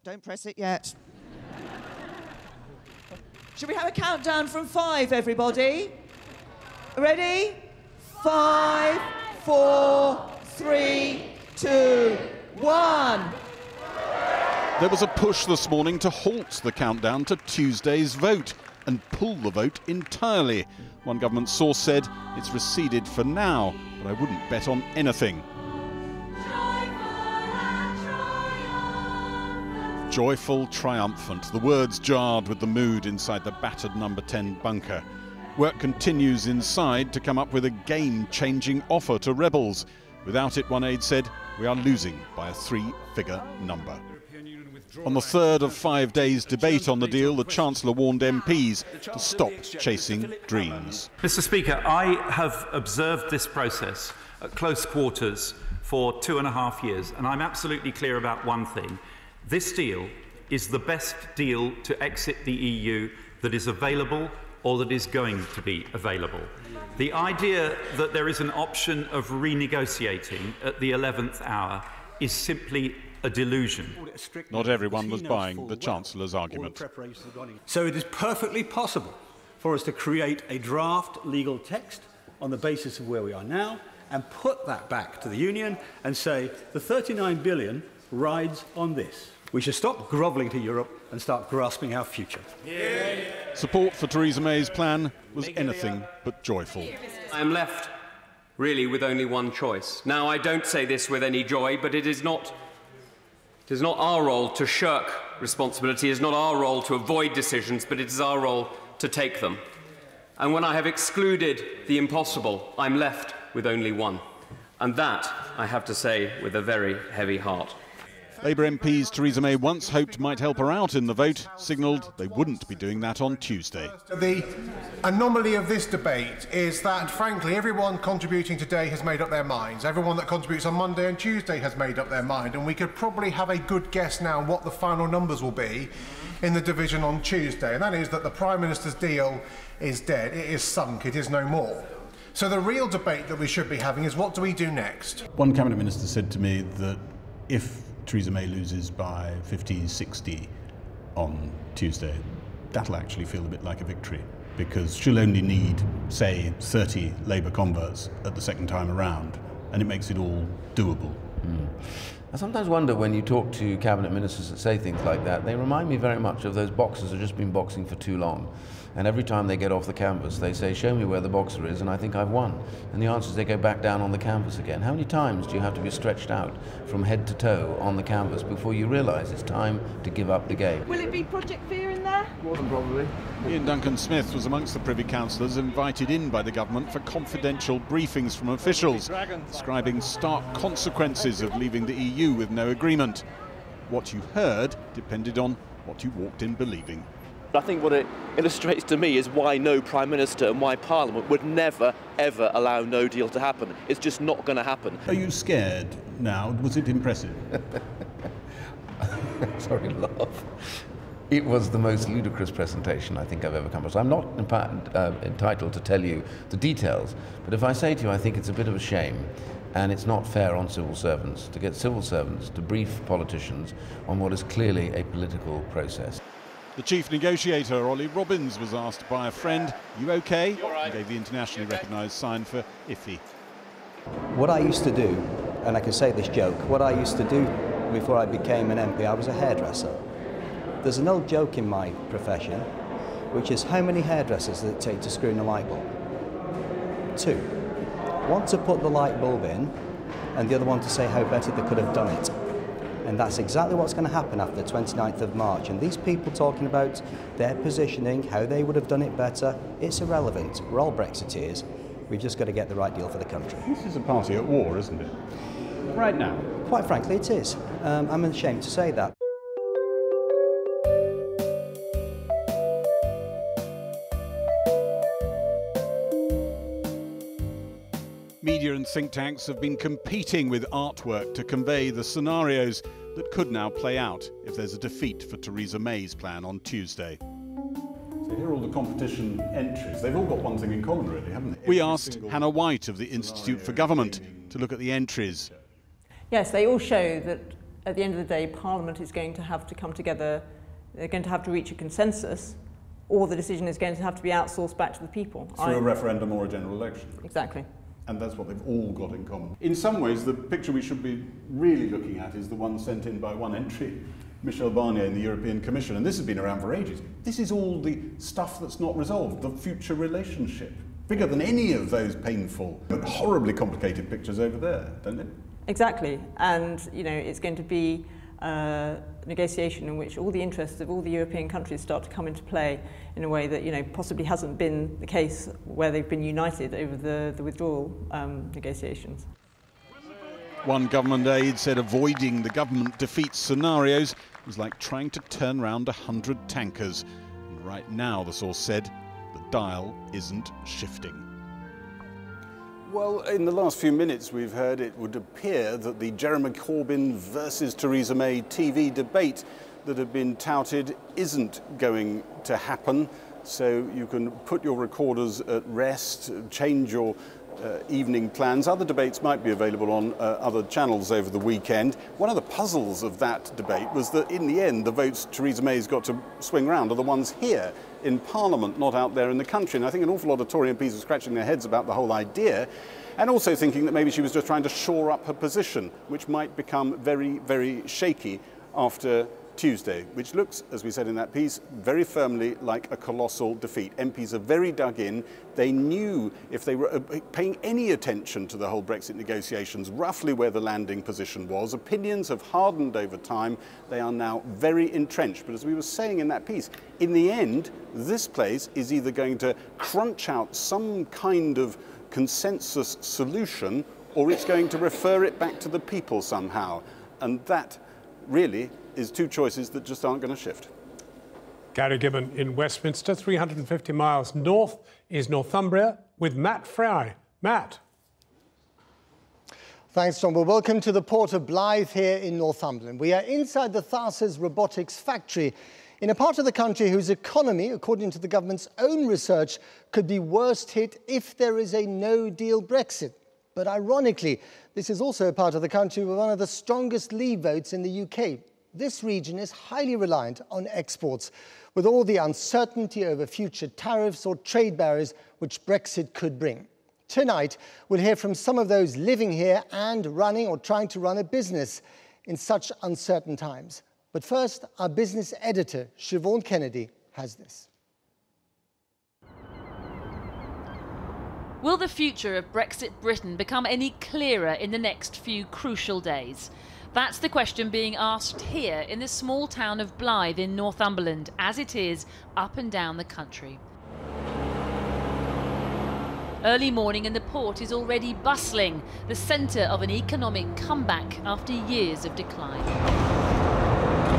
Don't press it yet. Should we have a countdown from 5, everybody? Ready? 5, 4, 3, 2, 1. There was a push this morning to halt the countdown to Tuesday's vote and pull the vote entirely. One government source said it's receded for now, but I wouldn't bet on anything. Joyful, triumphant. The words jarred with the mood inside the battered number 10 bunker. Work continues inside to come up with a game-changing offer to rebels. Without it, one aide said, we are losing by a 3-figure number. On the third of 5 days' debate on the deal, the Chancellor warned MPs to stop chasing dreams. Mr. Speaker, I have observed this process at close quarters for 2.5 years, and I'm absolutely clear about one thing. This deal is the best deal to exit the EU that is available or that is going to be available. The idea that there is an option of renegotiating at the 11th hour is simply a delusion. Not everyone was buying the Chancellor's argument. So it is perfectly possible for us to create a draft legal text on the basis of where we are now and put that back to the Union and say the 39 billion rides on this. We should stop grovelling to Europe and start grasping our future. Support for Theresa May's plan was anything but joyful. I am left, really, with only one choice. Now, I don't say this with any joy, but it is not our role to shirk responsibility. It is not our role to avoid decisions, but it is our role to take them. And when I have excluded the impossible, I'm left with only one. And that, I have to say, with a very heavy heart. Labour MPs Theresa May once hoped might help her out in the vote signalled they wouldn't be doing that on Tuesday. The anomaly of this debate is that, frankly, everyone contributing today has made up their minds. Everyone that contributes on Monday and Tuesday has made up their mind, and we could probably have a good guess now what the final numbers will be in the division on Tuesday, and that is that the Prime Minister's deal is dead. It is sunk. It is no more. So the real debate that we should be having is what do we do next? One Cabinet Minister said to me that if Theresa May loses by 50, 60 on Tuesday, that'll actually feel a bit like a victory, because she'll only need, say, 30 Labour converts at the second time around, and it makes it all doable. I sometimes wonder when you talk to Cabinet Ministers that say things like that, they remind me very much of those boxers who've just been boxing for too long. And every time they get off the canvas, they say, show me where the boxer is, and I think I've won. And the answer is they go back down on the canvas again. How many times do you have to be stretched out from head to toe on the canvas before you realise it's time to give up the game? Will it be Project Fear in there? More than probably. Ian Duncan-Smith was amongst the Privy Councillors invited in by the government for confidential briefings from officials, describing stark consequences of leaving the EU with no agreement. What you heard depended on what you walked in believing. I think what it illustrates to me is why no Prime Minister and why Parliament would never, ever allow no deal to happen. It's just not going to happen. Are you scared now? Was it impressive? Sorry to laugh. It was the most ludicrous presentation I think I've ever come across. I'm not entitled to tell you the details, but if I say to you I think it's a bit of a shame and it's not fair on civil servants to get civil servants to brief politicians on what is clearly a political process. The chief negotiator, Ollie Robbins, was asked by a friend, "You okay?" and gave the internationally recognised sign for iffy. What I used to do, and I can say this joke, what I used to do before I became an MP, I was a hairdresser. There's an old joke in my profession, which is how many hairdressers does it take to screw in a light bulb? 2. One to put the light bulb in, and the other one to say how better they could have done it. And that's exactly what's going to happen after the 29th of March. And these people talking about their positioning, how they would have done it better, it's irrelevant. We're all Brexiteers. We've just got to get the right deal for the country. This is a party at war, isn't it? Right now. Quite frankly, it is. I'm ashamed to say that. Media and think tanks have been competing with artwork to convey the scenarios that could now play out if there's a defeat for Theresa May's plan on Tuesday. So here are all the competition entries. They've all got one thing in common, really, haven't they? We asked Hannah White of the Institute for Government to look at the entries. Yes, they all show that at the end of the day, Parliament is going to have to come together, they're going to have to reach a consensus, or the decision is going to have to be outsourced back to the people. Through a referendum or a general election. Exactly. And that's what they've all got in common. In some ways, the picture we should be really looking at is the one sent in by one entry, Michel Barnier in the European Commission, and this has been around for ages. This is all the stuff that's not resolved, the future relationship. Bigger than any of those painful but horribly complicated pictures over there, don't it? Exactly, and it's going to be a negotiation in which all the interests of all the European countries start to come into play in a way that possibly hasn't been the case where they've been united over the withdrawal negotiations. One government aide said avoiding the government defeat scenarios was like trying to turn round 100 tankers. And right now, the source said, the dial isn't shifting. Well, in the last few minutes we've heard it would appear that the Jeremy Corbyn versus Theresa May TV debate that had been touted isn't going to happen. So you can put your recorders at rest, change your evening plans. Other debates might be available on other channels over the weekend. One of the puzzles of that debate was that in the end the votes Theresa May's got to swing round are the ones here in Parliament, not out there in the country. And I think an awful lot of Tory MPs are scratching their heads about the whole idea, and also thinking that maybe she was just trying to shore up her position, which might become very, very shaky after Tuesday, which looks, as we said in that piece, very firmly like a colossal defeat. MPs are very dug in. They knew, if they were paying any attention to the whole Brexit negotiations, roughly where the landing position was. Opinions have hardened over time. They are now very entrenched. But as we were saying in that piece, in the end, this place is either going to crunch out some kind of consensus solution, or it's going to refer it back to the people somehow. And that really is two choices that just aren't going to shift. Gary Gibbon in Westminster. 350 miles north is Northumbria with Matt Fry. Matt. Thanks, John. Well, welcome to the port of Blythe here in Northumberland. We are inside the Tharsis Robotics factory in a part of the country whose economy, according to the government's own research, could be worst hit if there is a no-deal Brexit. But ironically, this is also a part of the country with one of the strongest Leave votes in the UK. This region is highly reliant on exports, with all the uncertainty over future tariffs or trade barriers which Brexit could bring. Tonight, we'll hear from some of those living here and running or trying to run a business in such uncertain times. But first, our business editor, Siobhan Kennedy, has this. Will the future of Brexit Britain become any clearer in the next few crucial days? That's the question being asked here in the small town of Blythe in Northumberland, as it is up and down the country. Early morning and the port is already bustling, the centre of an economic comeback after years of decline.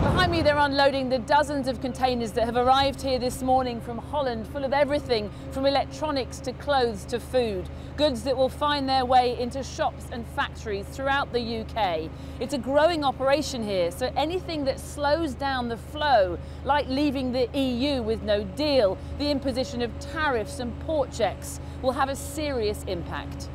Behind me, they're unloading the dozens of containers that have arrived here this morning from Holland, full of everything from electronics to clothes to food. Goods that will find their way into shops and factories throughout the UK. It's a growing operation here, so anything that slows down the flow, like leaving the EU with no deal, the imposition of tariffs and port checks, will have a serious impact.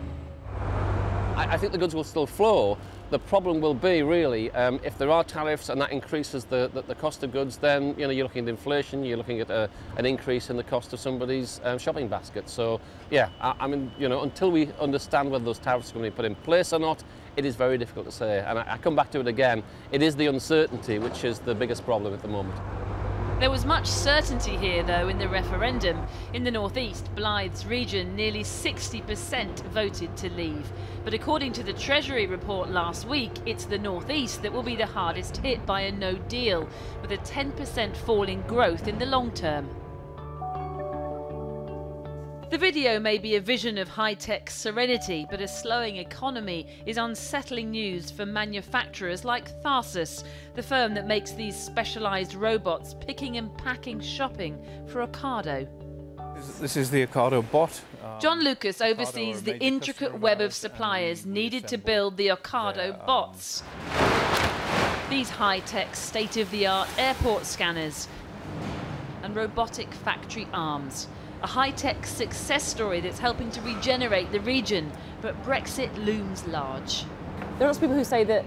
I think the goods will still flow. The problem will be really if there are tariffs and that increases the cost of goods, then you're looking at inflation, you're looking at an increase in the cost of somebody's shopping basket. So yeah, I mean, until we understand whether those tariffs are going to be put in place or not, it is very difficult to say. And I come back to it again, it is the uncertainty which is the biggest problem at the moment. There was much certainty here, though, in the referendum. In the northeast, Blythe's region, nearly 60% voted to leave. But according to the Treasury report last week, it's the northeast that will be the hardest hit by a no deal, with a 10% fall in growth in the long term. The video may be a vision of high-tech serenity, but a slowing economy is unsettling news for manufacturers like Tharsis, the firm that makes these specialised robots picking and packing shopping for Ocado. This is the Ocado bot. John Lucas oversees the intricate web of suppliers needed to build the Ocado bots. These high-tech, state-of-the-art airport scanners and robotic factory arms. A high-tech success story that's helping to regenerate the region, but Brexit looms large. There are lots of people who say that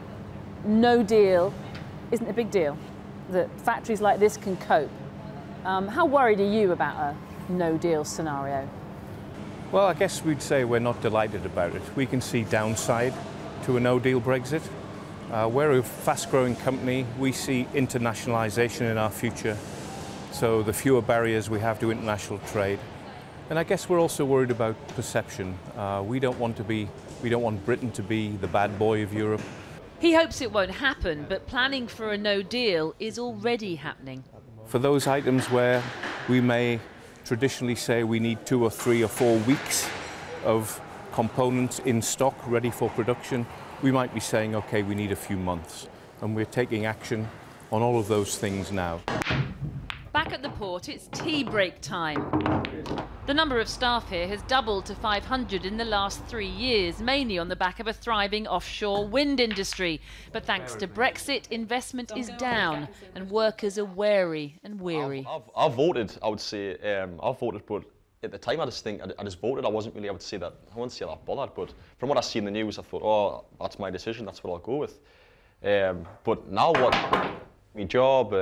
no deal isn't a big deal, that factories like this can cope. How worried are you about a no deal scenario? Well, I guess we'd say we're not delighted about it. We can see downside to a no-deal Brexit. We're a fast-growing company. We see internationalisation in our future, so the fewer barriers we have to international trade. And I guess we're also worried about perception. We don't want Britain to be the bad boy of Europe. He hopes it won't happen, but planning for a no deal is already happening. For those items where we may traditionally say we need 2 or 3 or 4 weeks of components in stock ready for production, we might be saying, okay, we need a few months. And we're taking action on all of those things now. Back at the port, it's tea break time. The number of staff here has doubled to 500 in the last 3 years, mainly on the back of a thriving offshore wind industry. But thanks to Brexit, investment is down and workers are wary and weary. I've voted, I would say, I've voted, but at the time I just voted. I wasn't really, I wouldn't say that bothered, but from what I see in the news, I thought, oh, that's my decision, that's what I'll go with. But now my job,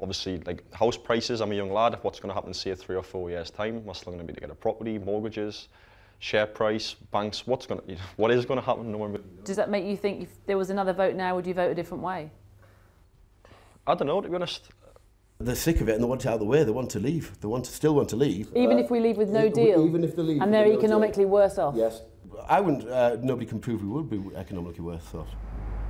obviously, like house prices, I'm a young lad, what's going to happen in, say, 3 or 4 years' time? Am I still going to be to get a property, mortgages, share price, banks, what is going to happen? No one really knows. Does that make you think if there was another vote now, would you vote a different way? I don't know, to be honest. They're sick of it and they want it out of the way, they want to leave, still want to leave. Even if we leave with no deal? Even if they leave. And they're economically worse off? Yes. I wouldn't, nobody can prove we would be economically worse off.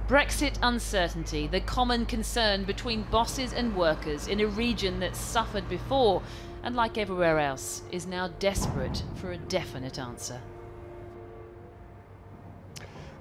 Brexit uncertainty, the common concern between bosses and workers in a region that's suffered before and, like everywhere else, is now desperate for a definite answer.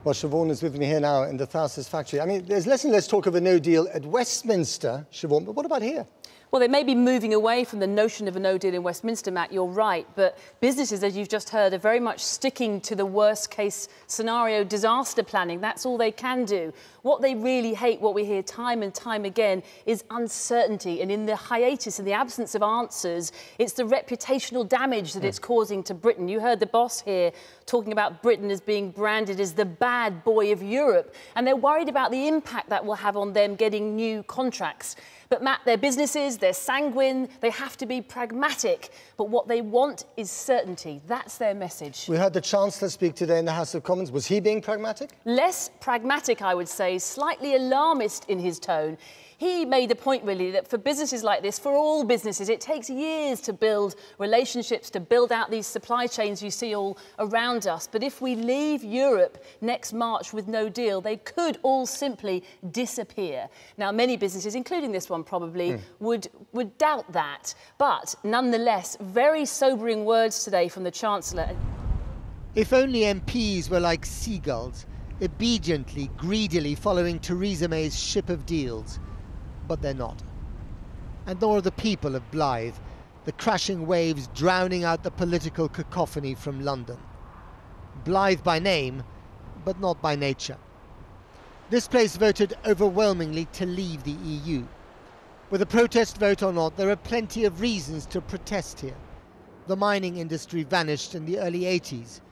Well, Siobhan is with me here now in the Theresa factory. I mean, there's less and less talk of a no deal at Westminster, Siobhan, but what about here? Well, they may be moving away from the notion of a no deal in Westminster, Matt, you're right, but businesses, as you've just heard, are very much sticking to the worst case scenario, disaster planning. That's all they can do. What they really hate, what we hear time and time again, is uncertainty. And in the hiatus, in the absence of answers, it's the reputational damage that it's causing to Britain. You heard the boss here talking about Britain as being branded as the bad boy of Europe, and they're worried about the impact that will have on them getting new contracts. But Matt, they're businesses, they're sanguine, they have to be pragmatic. But what they want is certainty. That's their message. We heard the Chancellor speak today in the House of Commons. Was he being pragmatic? Less pragmatic, I would say, slightly alarmist in his tone. He made the point, really, that for businesses like this, for all businesses, it takes years to build relationships, to build out these supply chains you see all around us. But if we leave Europe next March with no deal, they could all simply disappear. Now, many businesses, including this one probably, would doubt that. But nonetheless, very sobering words today from the Chancellor. If only MPs were like seagulls, obediently, greedily following Theresa May's ship of deals. But they're not. And nor are the people of Blythe, the crashing waves drowning out the political cacophony from London. Blythe by name, but not by nature. This place voted overwhelmingly to leave the EU. Whether protest vote or not, there are plenty of reasons to protest here. The mining industry vanished in the early 80s.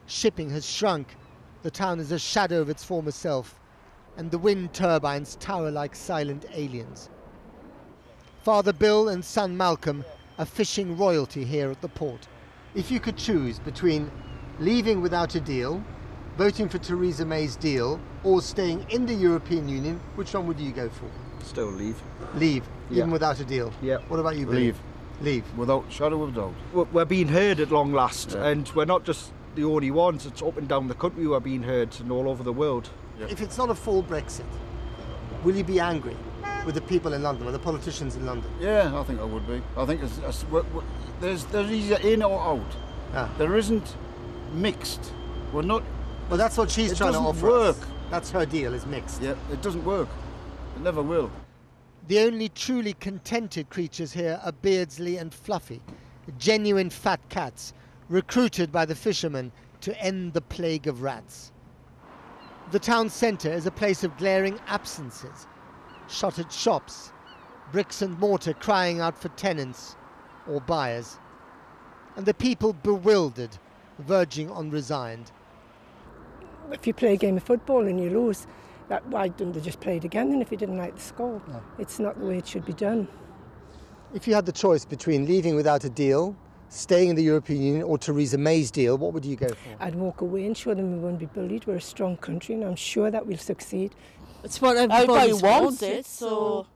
Shipping has shrunk. The town is a shadow of its former self. And the wind turbines tower like silent aliens. Father Bill and son Malcolm are fishing royalty here at the port. If you could choose between leaving without a deal, voting for Theresa May's deal, or staying in the European Union, which one would you go for? Still leave. Leave, even Yeah. without a deal? Yeah. What about you, Billy? Leave. Leave. Without shadow of doubt. We're being heard at long last, and we're not just the only ones. It's up and down the country we're being heard, and all over the world. If it's not a full Brexit, will you be angry with the people in London, with the politicians in London? Yeah, I think I would be. I think there's either in or out. There isn't mixed. We're not. Well, that's what she's trying to offer work. us. That's her deal, is mixed. Yeah, it doesn't work. It never will. The only truly contented creatures here are Beardsley and Fluffy, genuine fat cats, recruited by the fishermen to end the plague of rats. The town centre is a place of glaring absences. Shuttered shops, bricks and mortar crying out for tenants or buyers. And the people bewildered, verging on resigned. If you play a game of football and you lose, why don't they just play it again then if you didn't like the score? No. It's not the way it should be done. If you had the choice between leaving without a deal, staying in the European Union, or Theresa May's deal, what would you go for? I'd walk away and show them we won't be bullied. We're a strong country and I'm sure that we'll succeed. It's what everybody wants it, so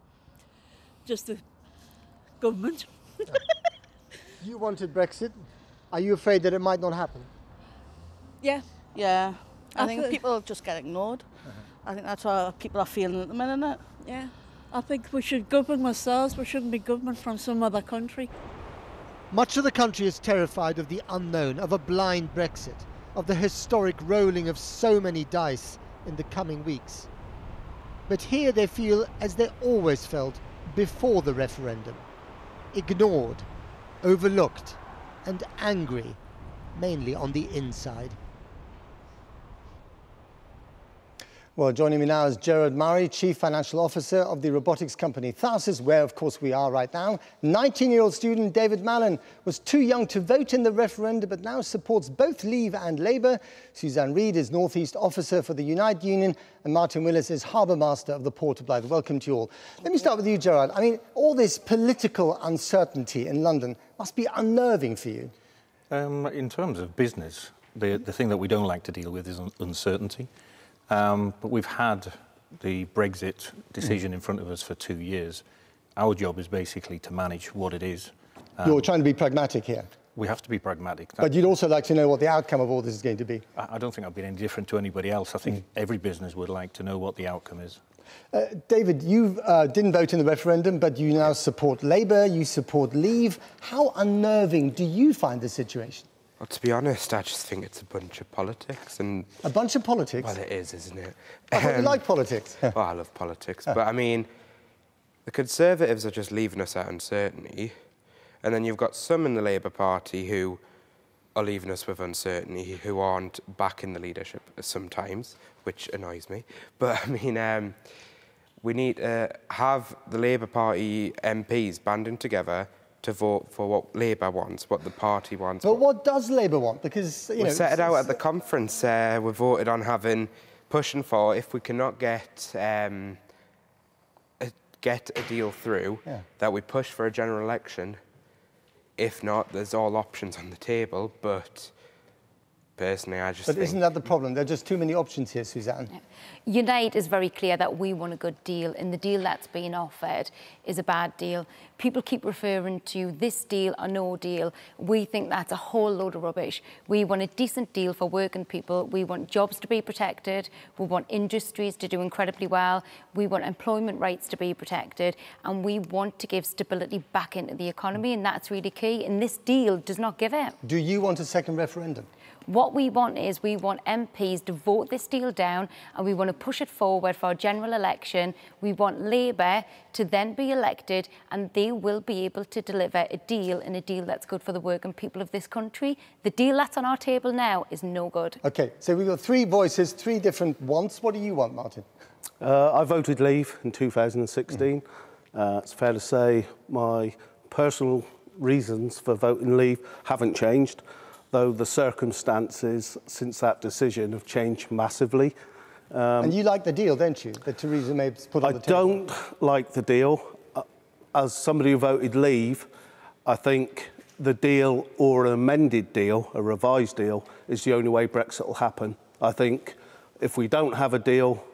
just the government. You wanted Brexit. Are you afraid that it might not happen? Yeah. I think people just get ignored. I think that's what people are feeling at the minute. Yeah. I think we should govern ourselves. We shouldn't be governed from some other country. Much of the country is terrified of the unknown, of a blind Brexit, of the historic rolling of so many dice in the coming weeks. But here they feel as they always felt before the referendum, ignored, overlooked and angry, mainly on the inside. Well, joining me now is Gerard Murray, Chief Financial Officer of the robotics company Theresa, where, of course, we are right now. 19-year-old student David Mallon was too young to vote in the referendum, but now supports both Leave and Labour. Suzanne Reid is North East Officer for the Unite Union, and Martin Willis is Harbour Master of the Port of Blyth. Welcome to you all. Let me start with you, Gerard. I mean, all this political uncertainty in London must be unnerving for you. In terms of business, the thing that we don't like to deal with is uncertainty. But we've had the Brexit decision in front of us for 2 years. Our job is basically to manage what it is. You're trying to be pragmatic here. We have to be pragmatic. But you'd also like to know what the outcome of all this is going to be. I don't think I've been any different to anybody else. I think every business would like to know what the outcome is. David, you didn't vote in the referendum, but you now support Labour, you support Leave. How unnerving do you find the situation? Well, to be honest, I just think it's a bunch of politics. And a bunch of politics? Well, it is, isn't it? I thought you like politics. Well, I love politics. But, I mean, the Conservatives are just leaving us at uncertainty. And then you've got some in the Labour Party who are leaving us with uncertainty, who aren't back in the leadership sometimes, which annoys me. But, I mean, we need to have the Labour Party MPs banding together to vote for what Labour wants, what the party wants. But what does Labour want? Because, you know... We set it out at the conference. We voted on pushing for, if we cannot get a deal through, that we push for a general election. If not, there's all options on the table, but... Personally, I just think... But isn't that the problem? There are just too many options here, Suzanne. Unite is very clear that we want a good deal, and the deal that's being offered is a bad deal. People keep referring to this deal or no deal. We think that's a whole load of rubbish. We want a decent deal for working people. We want jobs to be protected. We want industries to do incredibly well. We want employment rights to be protected. And we want to give stability back into the economy, and that's really key. And this deal does not give it. Do you want a second referendum? What we want is we want MPs to vote this deal down, and we want to push it forward for a general election. We want Labour to then be elected, and they will be able to deliver a deal, and a deal that's good for the working people of this country. The deal that's on our table now is no good. OK, so we've got three voices, three different wants. What do you want, Martin? I voted Leave in 2016. It's fair to say my personal reasons for voting Leave haven't changed, though the circumstances since that decision have changed massively. And you like the deal, don't you, that Theresa May put on the table? I don't like the deal. As somebody who voted Leave, I think the deal, or an amended deal, a revised deal, is the only way Brexit will happen. I think if we don't have a deal,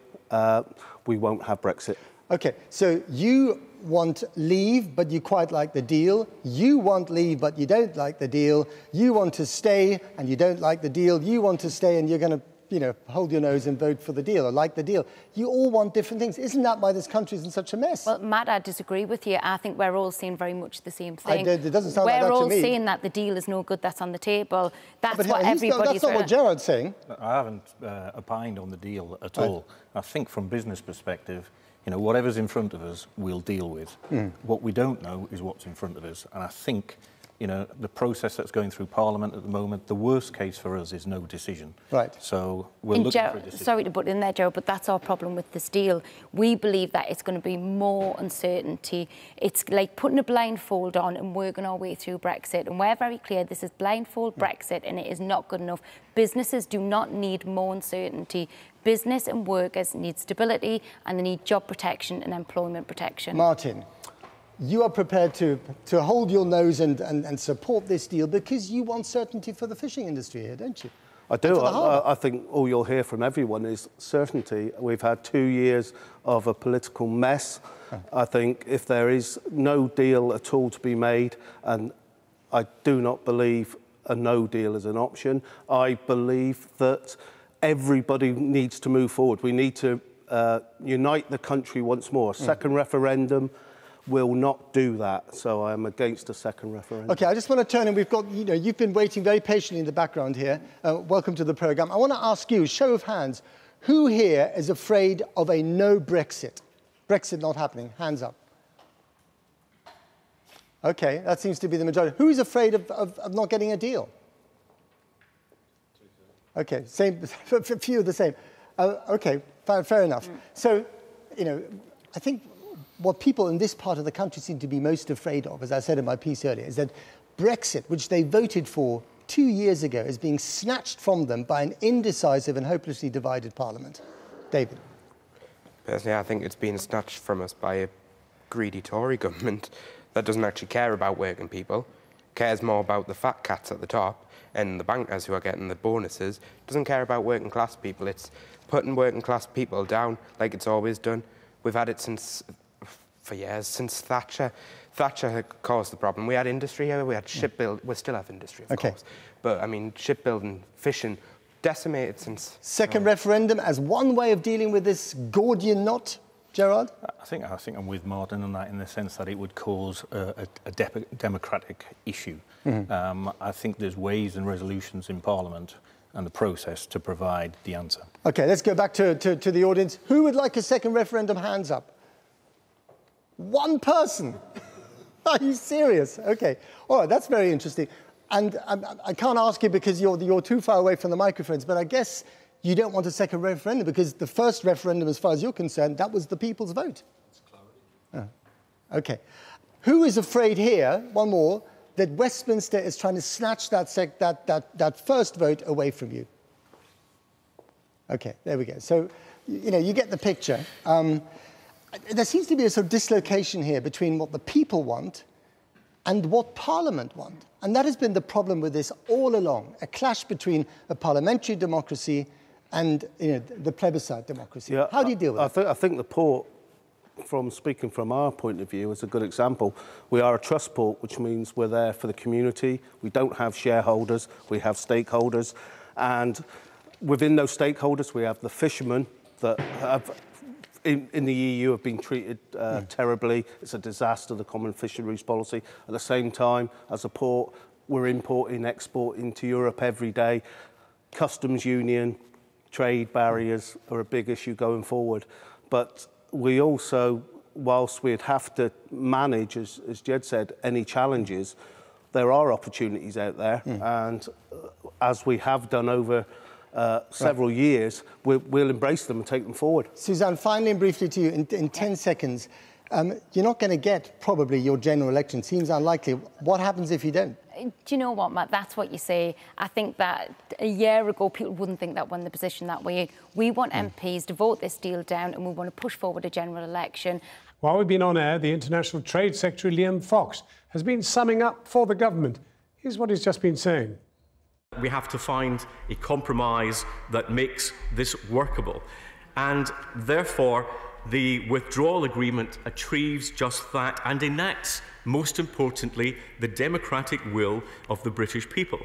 we won't have Brexit. OK, so you want Leave, but you quite like the deal. You want Leave, but you don't like the deal. You want to stay, and you don't like the deal. You want to stay, and you're going to, you know, hold your nose and vote for the deal, or like the deal. You all want different things. Isn't that why this country's in such a mess? Well, Matt, I disagree with you. I think we're all saying very much the same thing. It doesn't sound like that to me. We're all saying that the deal is no good, that's on the table. That's what everybody's... That's not what Gerard's saying. I haven't opined on the deal at all. I think from business perspective, you know, whatever's in front of us, we'll deal with. What we don't know is what's in front of us. And I think you know, the process that's going through Parliament at the moment, the worst case for us is no decision. Right. So we're looking for a decision. Sorry to butt in there, Joe, but that's our problem with this deal. We believe that it's going to be more uncertainty. It's like putting a blindfold on and working our way through Brexit. And we're very clear this is blindfold Brexit, and it is not good enough. Businesses do not need more uncertainty. Business and workers need stability, and they need job protection and employment protection. Martin, you are prepared to hold your nose and support this deal because you want certainty for the fishing industry here, don't you? I do. I think all you'll hear from everyone is certainty. We've had 2 years of a political mess. I think if there is no deal at all to be made, and I do not believe a no deal is an option, I believe that everybody needs to move forward. We need to unite the country once more. A second referendum will not do that, so I'm against a second referendum. Okay, I just want to turn, and we've got, you know, you've been waiting very patiently in the background here. Welcome to the programme. I want to ask you, show of hands, who here is afraid of a no Brexit? Brexit not happening, hands up. Okay, that seems to be the majority. Who is afraid of not getting a deal? Okay, same, a few of the same. Okay, fair enough. So, you know, I think what people in this part of the country seem to be most afraid of, as I said in my piece earlier, is that Brexit, which they voted for 2 years ago, is being snatched from them by an indecisive and hopelessly divided Parliament. David? Personally, I think it's being snatched from us by a greedy Tory government that doesn't actually care about working people, cares more about the fat cats at the top and the bankers who are getting the bonuses, doesn't care about working class people. It's putting working class people down like it's always done. We've had it for years, since Thatcher. Thatcher had caused the problem. We had industry here, we had shipbuilding, we still have industry, of course. But, I mean, shipbuilding, fishing, decimated since... Second referendum as one way of dealing with this Gordian knot, Gerard? I think I'm with Martin on that, in the sense that it would cause a democratic issue. I think there's ways and resolutions in Parliament and the process to provide the answer. OK, let's go back to the audience. Who would like a second referendum? Hands up. One person. Are you serious? OK. All right, that's very interesting. And I can't ask you because you're too far away from the microphones, but I guess you don't want a second referendum because the first referendum, as far as you're concerned, that was the people's vote. It's clarity. Oh. OK. Who is afraid here, one more, that Westminster is trying to snatch that first vote away from you? OK, there we go. So, you know, you get the picture. There seems to be a sort of dislocation here between what the people want and what Parliament want. And that has been the problem with this all along, a clash between a parliamentary democracy and, you know, the plebiscite democracy. Yeah, how do you deal with that? I think the port, speaking from our point of view, is a good example. We are a trust port, which means we're there for the community. We don't have shareholders, we have stakeholders. And within those stakeholders, we have the fishermen that have... In the EU have been treated terribly. It's a disaster, the common fisheries policy. At the same time, as a port, we're importing, exporting to Europe every day. Customs union, trade barriers are a big issue going forward. But we also, whilst we'd have to manage, as Jed said, any challenges, there are opportunities out there. And as we have done over several years, we'll embrace them and take them forward. Suzanne, finally and briefly to you, in 10 seconds, you're not going to get probably your general election. Seems unlikely. What happens if you don't? Do you know what, Matt? That's what you say. I think that a year ago, people wouldn't think that we're in the position that we're in. We want MPs to vote this deal down, and we want to push forward a general election. While we've been on air, the International Trade Secretary, Liam Fox, has been summing up for the government. Here's what he's just been saying. We have to find a compromise that makes this workable. And therefore, the withdrawal agreement achieves just that and enacts, most importantly, the democratic will of the British people.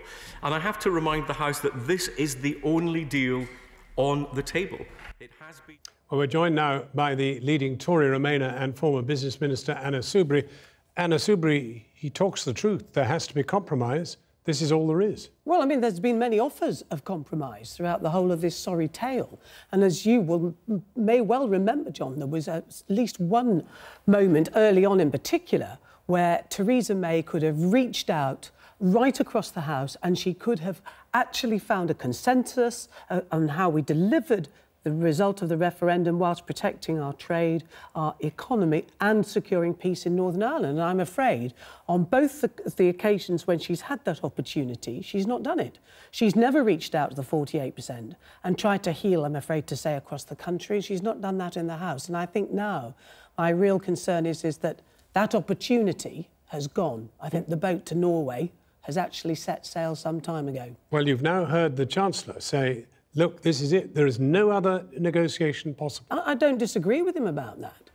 And I have to remind the House that this is the only deal on the table. It has been... Well, we're joined now by the leading Tory Remainer and former Business Minister, Anna Soubry. Anna Soubry, he talks the truth. There has to be compromise. This is all there is. Well, I mean, there's been many offers of compromise throughout the whole of this sorry tale. And as you may well remember, John, there was at least one moment early on in particular where Theresa May could have reached out right across the House and she could have actually found a consensus on how we delivered the result of the referendum whilst protecting our trade, our economy and securing peace in Northern Ireland. And I'm afraid on both the occasions when she's had that opportunity, she's not done it. She's never reached out to the 48% and tried to heal, I'm afraid to say, across the country. She's not done that in the House. And I think now my real concern is that that opportunity has gone. I think the boat to Norway has actually set sail some time ago. Well, you've now heard the Chancellor say, look, this is it. There is no other negotiation possible. I don't disagree with him about that.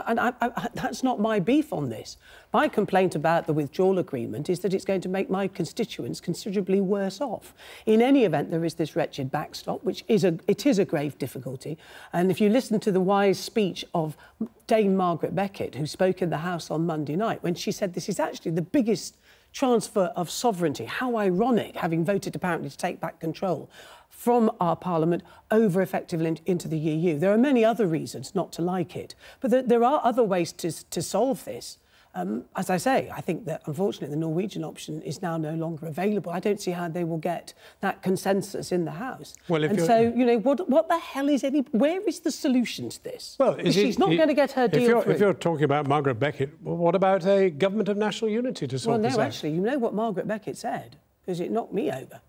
And that's not my beef on this. My complaint about the withdrawal agreement is that it's going to make my constituents considerably worse off. In any event, there is this wretched backstop, which is a grave difficulty. And if you listen to the wise speech of Dame Margaret Beckett, who spoke in the House on Monday night, when she said this is actually the biggest transfer of sovereignty, how ironic, having voted apparently to take back control from our Parliament over effectively into the EU. There are many other reasons not to like it, but there are other ways to solve this. As I say, I think that unfortunately the Norwegian option is now no longer available. I don't see how they will get that consensus in the House. Well, and so, you know, what the hell is where is the solution to this? Well, she's not going to get her deal through. If you're talking about Margaret Beckett, well, what about a government of national unity to sort this out? Well, no, actually, you know what Margaret Beckett said, because it knocked me over.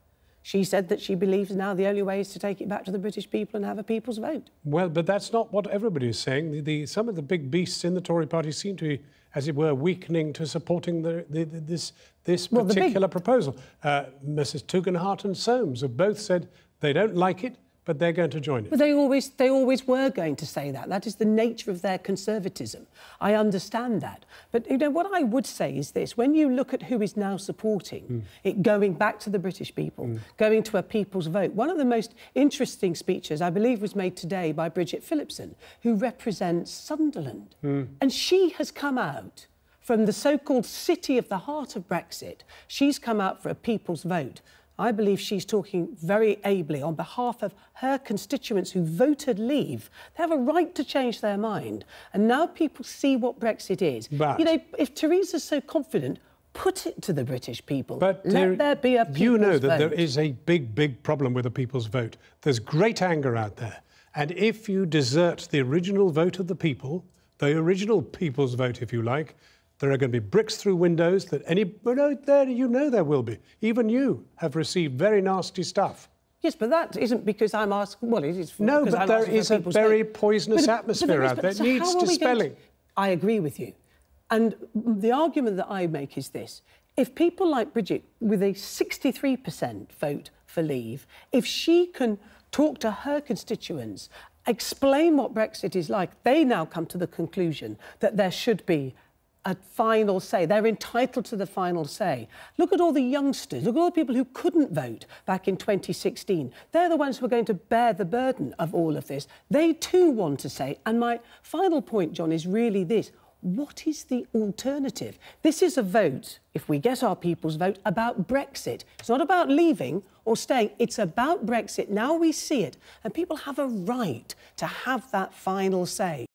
She said that she believes now the only way is to take it back to the British people and have a people's vote. Well, but that's not what everybody is saying. Some of the big beasts in the Tory party seem to be, as it were, weakening to supporting this particular proposal. Mrs Tugendhat and Soames have both said they don't like it, but they're going to join it. But they always were going to say that. That is the nature of their conservatism. I understand that. But, you know, what I would say is this. When you look at who is now supporting it going back to the British people, going to a people's vote, one of the most interesting speeches, I believe, was made today by Bridget Phillipson, who represents Sunderland. And she has come out from the so-called city of the heart of Brexit. She's come out for a people's vote. I believe she's talking very ably on behalf of her constituents who voted leave. They have a right to change their mind. And now people see what Brexit is. But, you know, if Theresa's so confident, put it to the British people. But let there be a people's vote. You know that there is a big problem with the people's vote. There's great anger out there. And if you desert the original vote of the people, the original people's vote, if you like, there are going to be bricks through windows that you know there will be. Even you have received very nasty stuff. Yes, but that isn't because I'm asking... Well, it is... No, but there is a very poisonous atmosphere out there. It needs dispelling. I agree with you. And the argument that I make is this. If people like Bridget, with a 63% vote for leave, if she can talk to her constituents, explain what Brexit is like, they now come to the conclusion that there should be a final say. They're entitled to the final say. Look at all the youngsters. Look at all the people who couldn't vote back in 2016. They're the ones who are going to bear the burden of all of this. They too want to say. And my final point, John, is really this. What is the alternative? This is a vote, if we get our people's vote, about Brexit. It's not about leaving or staying. It's about Brexit. Now we see it. And people have a right to have that final say.